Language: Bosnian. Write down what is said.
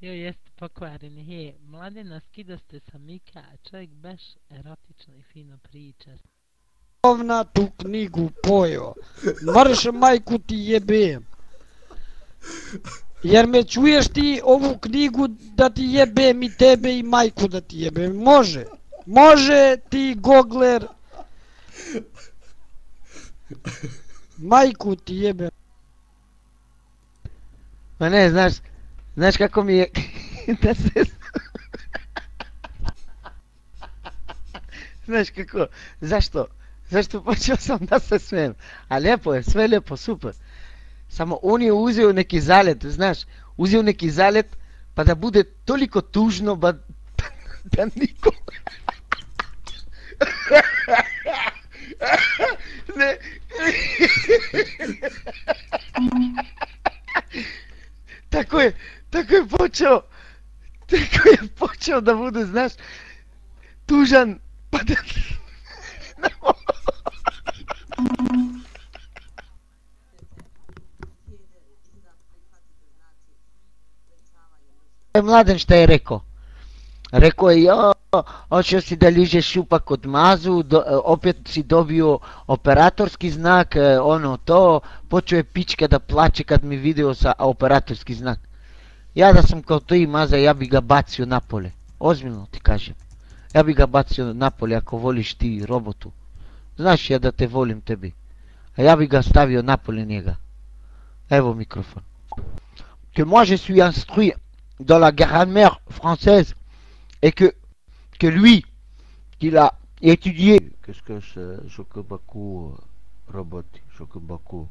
Joj, jeste pokvareni. He, Mladena, skidaste sa Mika, a čovjek baš erotično i fino priča. Ovna tu knjigu pojeo. Marš majku ti jebem. Jer me čuješ ti ovu knjigu da ti jebem i tebe i majku da ti jebem. Može. Može ti gogler. Majku ti jebem. Ma ne, znaš kako mi je da se... Znaš kako, zašto počeo sam da se smijem? A lijepo je, sve lijepo, super. Samo on je uzeo neki zalet, znaš, uzeo neki zalet pa da bude toliko tužno da niko... Ne. Tako je počeo da bude, znaš, tužan, pa da... Mladen šta je rekao? Rekao je, hoćeo si da ližeš šupak od mazu, opet si dobio operatorski znak, ono to, počeo je pička da plače kad mi video sa operatorski znak. Ja da sam kao to i maza, ja bi ga bacio napolje. Ozbiljno ti kažem. Ja bi ga bacio napolje ako voliš ti robotu. Znaš ja da te volim tebi. A ja bi ga stavio napolje njega. Evo mikrofon. Que moi je suis instruit dans la grammaire française et que lui, qu'il a étudié. Qu'est-ce que c'est Shokubaku, robot, Shokubaku.